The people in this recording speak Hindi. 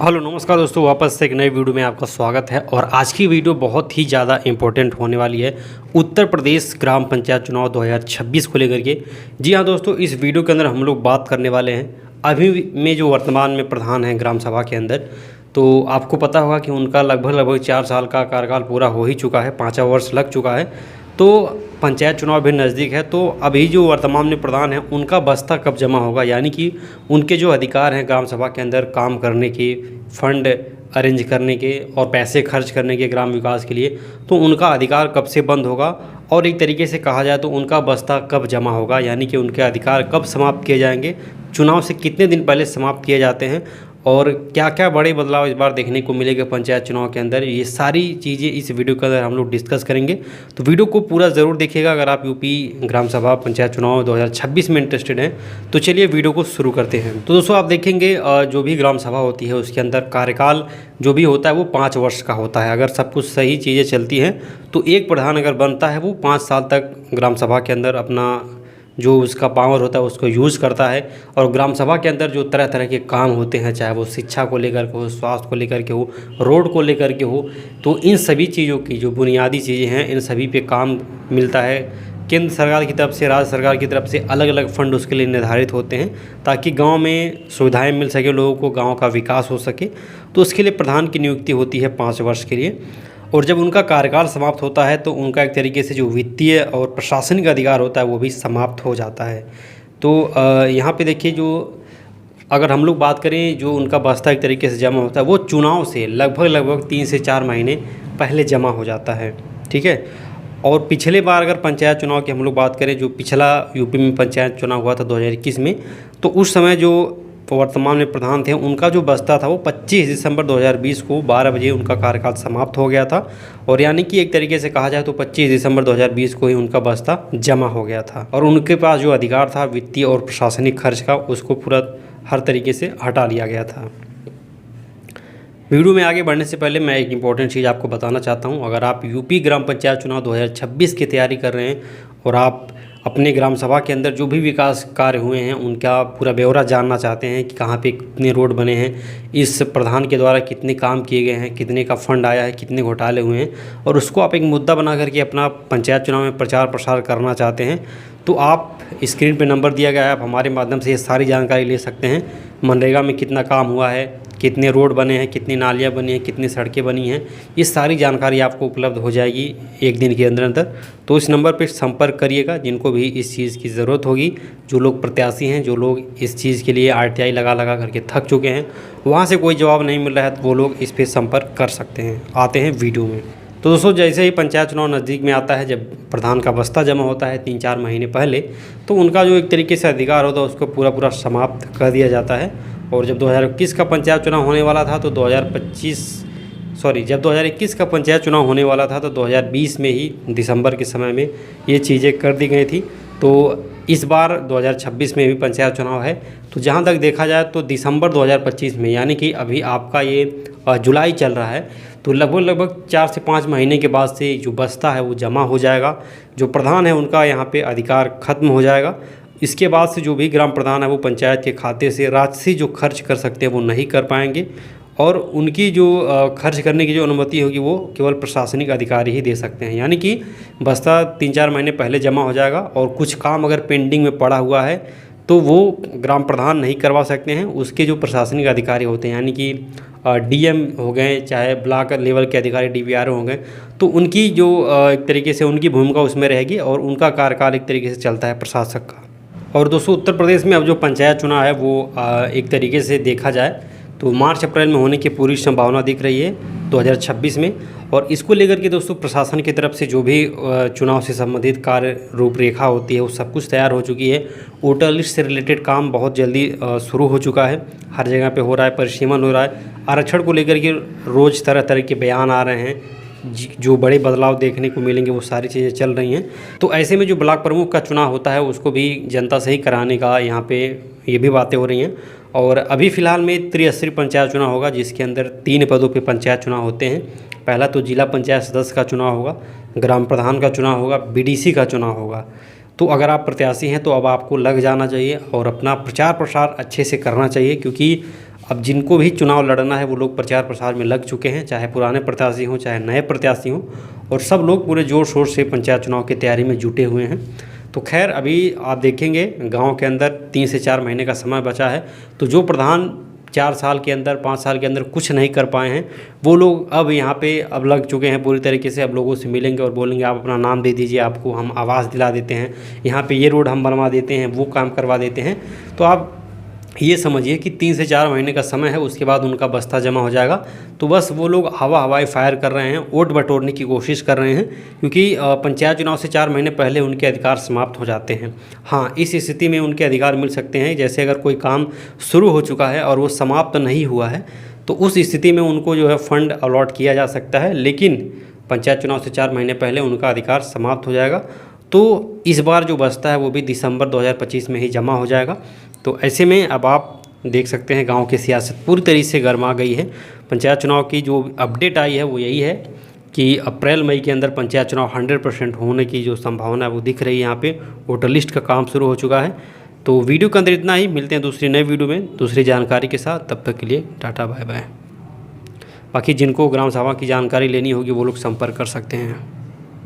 हेलो नमस्कार दोस्तों, वापस से एक नई वीडियो में आपका स्वागत है। और आज की वीडियो बहुत ही ज़्यादा इम्पोर्टेंट होने वाली है उत्तर प्रदेश ग्राम पंचायत चुनाव 2026 को लेकर के। जी हाँ दोस्तों, इस वीडियो के अंदर हम लोग बात करने वाले हैं अभी में जो वर्तमान में प्रधान हैं ग्राम सभा के अंदर। तो आपको पता होगा कि उनका लगभग 4 साल का कार्यकाल पूरा हो ही चुका है, 5वां वर्ष लग चुका है। तो पंचायत चुनाव भी नज़दीक है। तो अभी जो वर्तमान में प्रधान हैं उनका बस्ता कब जमा होगा, यानी कि उनके जो अधिकार हैं ग्राम सभा के अंदर काम करने के, फंड अरेंज करने के और पैसे खर्च करने के ग्राम विकास के लिए, तो उनका अधिकार कब से बंद होगा। और एक तरीके से कहा जाए तो उनका बस्ता कब जमा होगा, यानी कि उनके अधिकार कब समाप्त किए जाएंगे, चुनाव से कितने दिन पहले समाप्त किए जाते हैं और क्या क्या बड़े बदलाव इस बार देखने को मिलेगा पंचायत चुनाव के अंदर। ये सारी चीज़ें इस वीडियो के अंदर हम लोग डिस्कस करेंगे। तो वीडियो को पूरा ज़रूर देखिएगा अगर आप यूपी ग्राम सभा पंचायत चुनाव 2026 में इंटरेस्टेड हैं। तो चलिए वीडियो को शुरू करते हैं। तो दोस्तों आप देखेंगे जो भी ग्राम सभा होती है उसके अंदर कार्यकाल जो भी होता है वो 5 वर्ष का होता है। अगर सब कुछ सही चीज़ें चलती हैं तो एक प्रधान अगर बनता है वो 5 साल तक ग्राम सभा के अंदर अपना जो उसका पावर होता है उसको यूज़ करता है। और ग्राम सभा के अंदर जो तरह तरह के काम होते हैं, चाहे वो शिक्षा को लेकर के हो, स्वास्थ्य को लेकर के हो, रोड को लेकर के हो, तो इन सभी चीज़ों की जो बुनियादी चीज़ें हैं इन सभी पे काम मिलता है। केंद्र सरकार की तरफ से, राज्य सरकार की तरफ से अलग अलग फंड उसके लिए निर्धारित होते हैं ताकि गांव में सुविधाएं मिल सके, लोगों को गांव का विकास हो सके। तो उसके लिए प्रधान की नियुक्ति होती है 5 वर्ष के लिए। और जब उनका कार्यकाल समाप्त होता है तो उनका एक तरीके से जो वित्तीय और प्रशासनिक अधिकार होता है वो भी समाप्त हो जाता है। तो यहाँ पे देखिए, जो अगर हम लोग बात करें जो उनका बस्ता एक तरीके से जमा होता है वो चुनाव से लगभग 3 से 4 महीने पहले जमा हो जाता है, ठीक है। और पिछले बार अगर पंचायत चुनाव की हम लोग बात करें, जो पिछला यूपी में पंचायत चुनाव हुआ था 2021 में, तो उस समय जो वर्तमान में प्रधान थे उनका जो बस्ता था वो 25 दिसंबर 2020 को 12 बजे उनका कार्यकाल समाप्त हो गया था। और यानी कि एक तरीके से कहा जाए तो 25 दिसंबर 2020 को ही उनका बस्ता जमा हो गया था। और उनके पास जो अधिकार था वित्तीय और प्रशासनिक खर्च का, उसको पूरा हर तरीके से हटा लिया गया था। वीडियो में आगे बढ़ने से पहले मैं एक इम्पॉर्टेंट चीज़ आपको बताना चाहता हूँ। अगर आप यूपी ग्राम पंचायत चुनाव 2026 की तैयारी कर रहे हैं और आप अपने ग्राम सभा के अंदर जो भी विकास कार्य हुए हैं उनका पूरा ब्यौरा जानना चाहते हैं कि कहाँ पे कितने रोड बने हैं, इस प्रधान के द्वारा कितने काम किए गए हैं, कितने का फंड आया है, कितने घोटाले हुए हैं, और उसको आप एक मुद्दा बना करके अपना पंचायत चुनाव में प्रचार प्रसार करना चाहते हैं, तो आप स्क्रीन पे नंबर दिया गया है, आप हमारे माध्यम से ये सारी जानकारी ले सकते हैं। मनरेगा में कितना काम हुआ है, कितने रोड बने हैं, कितनी नालियाँ बनी हैं, कितनी सड़कें बनी हैं, ये सारी जानकारी आपको उपलब्ध हो जाएगी एक दिन के अंदर अंदर। तो इस नंबर पर संपर्क करिएगा जिनको भी इस चीज़ की ज़रूरत होगी। जो लोग प्रत्याशी हैं, जो लोग इस चीज़ के लिए RTI लगा लगा करके थक चुके हैं, वहाँ से कोई जवाब नहीं मिल रहा है, तो वो लोग इस पर संपर्क कर सकते हैं। आते हैं वीडियो में। तो दोस्तों जैसे ही पंचायत चुनाव नज़दीक में आता है, जब प्रधान का बस्ता जमा होता है 3-4 महीने पहले, तो उनका जो एक तरीके से अधिकार होता है उसको पूरा समाप्त कर दिया जाता है। और जब 2021 का पंचायत चुनाव होने वाला था तो जब 2021 का पंचायत चुनाव होने वाला था तो 2020 में ही दिसंबर के समय में ये चीज़ें कर दी गई थी। तो इस बार 2026 में भी पंचायत चुनाव है। तो जहाँ तक देखा जाए तो दिसंबर 2025 में, यानी कि अभी आपका ये जुलाई चल रहा है, तो लगभग 4 से 5 महीने के बाद से जो बस्ता है वो जमा हो जाएगा। जो प्रधान है उनका यहाँ पे अधिकार ख़त्म हो जाएगा। इसके बाद से जो भी ग्राम प्रधान है वो पंचायत के खाते से राशि जो खर्च कर सकते हैं वो नहीं कर पाएंगे। और उनकी जो खर्च करने की जो अनुमति होगी वो केवल प्रशासनिक अधिकारी ही दे सकते हैं। यानी कि बस्ता 3-4 महीने पहले जमा हो जाएगा और कुछ काम अगर पेंडिंग में पड़ा हुआ है तो वो ग्राम प्रधान नहीं करवा सकते हैं। उसके जो प्रशासनिक अधिकारी होते हैं, यानी कि DM हो गए, चाहे ब्लॉक लेवल के अधिकारी DVRO हो गए, तो उनकी जो एक तरीके से उनकी भूमिका उसमें रहेगी और उनका कार्यकाल एक तरीके से चलता है प्रशासक का। और दोस्तों उत्तर प्रदेश में अब जो पंचायत चुनाव है वो एक तरीके से देखा जाए तो मार्च अप्रैल में होने की पूरी संभावना दिख रही है 2026 में। और इसको लेकर के दोस्तों प्रशासन की तरफ से जो भी चुनाव से संबंधित कार्य रूपरेखा होती है वो सब कुछ तैयार हो चुकी है। वोटर लिस्ट से रिलेटेड काम बहुत जल्दी शुरू हो चुका है, हर जगह पे हो रहा है, परिसीमन हो रहा है। आरक्षण को लेकर के रोज़ तरह तरह के बयान आ रहे हैं, जो बड़े बदलाव देखने को मिलेंगे वो सारी चीज़ें चल रही हैं। तो ऐसे में जो ब्लॉक प्रमुख का चुनाव होता है उसको भी जनता से ही कराने का यहाँ पे ये भी बातें हो रही हैं। और अभी फ़िलहाल में त्रिस्तरीय पंचायत चुनाव होगा जिसके अंदर 3 पदों पे पंचायत चुनाव होते हैं। पहला तो जिला पंचायत सदस्य का चुनाव होगा, ग्राम प्रधान का चुनाव होगा, BDC का चुनाव होगा। तो अगर आप प्रत्याशी हैं तो अब आपको लग जाना चाहिए और अपना प्रचार प्रसार अच्छे से करना चाहिए, क्योंकि अब जिनको भी चुनाव लड़ना है वो लोग प्रचार प्रसार में लग चुके हैं, चाहे पुराने प्रत्याशी हों चाहे नए प्रत्याशी हों, और सब लोग पूरे ज़ोर शोर से पंचायत चुनाव की तैयारी में जुटे हुए हैं। तो खैर अभी आप देखेंगे गांव के अंदर 3 से 4 महीने का समय बचा है, तो जो प्रधान 4 साल के अंदर 5 साल के अंदर कुछ नहीं कर पाए हैं वो लोग अब यहाँ पे अब लग चुके हैं पूरी तरीके से। अब लोगों से मिलेंगे और बोलेंगे आप अपना नाम दे दीजिए, आपको हम आवास दिला देते हैं, यहाँ पे ये रोड हम बनवा देते हैं, वो काम करवा देते हैं। तो आप ये समझिए कि 3 से 4 महीने का समय है, उसके बाद उनका बस्ता जमा हो जाएगा। तो बस वो लोग हवाई फायर कर रहे हैं, वोट बटोरने की कोशिश कर रहे हैं, क्योंकि पंचायत चुनाव से 4 महीने पहले उनके अधिकार समाप्त हो जाते हैं। हाँ, इस स्थिति में उनके अधिकार मिल सकते हैं, जैसे अगर कोई काम शुरू हो चुका है और वो समाप्त नहीं हुआ है तो उस स्थिति में उनको जो है फंड अलॉट किया जा सकता है, लेकिन पंचायत चुनाव से 4 महीने पहले उनका अधिकार समाप्त हो जाएगा। तो इस बार जो बस्ता है वो भी दिसंबर 2025 में ही जमा हो जाएगा। तो ऐसे में अब आप देख सकते हैं गांव की सियासत पूरी तरीके से गर्मा गई है। पंचायत चुनाव की जो अपडेट आई है वो यही है कि अप्रैल मई के अंदर पंचायत चुनाव 100% होने की जो संभावना है वो दिख रही है। यहाँ पे वोटर लिस्ट का काम शुरू हो चुका है। तो वीडियो के अंदर इतना ही, मिलते हैं दूसरी नई वीडियो में दूसरी जानकारी के साथ। तब तक के लिए टाटा बाय बाय। बाकी जिनको ग्राम सभा की जानकारी लेनी होगी वो लोग संपर्क कर सकते हैं।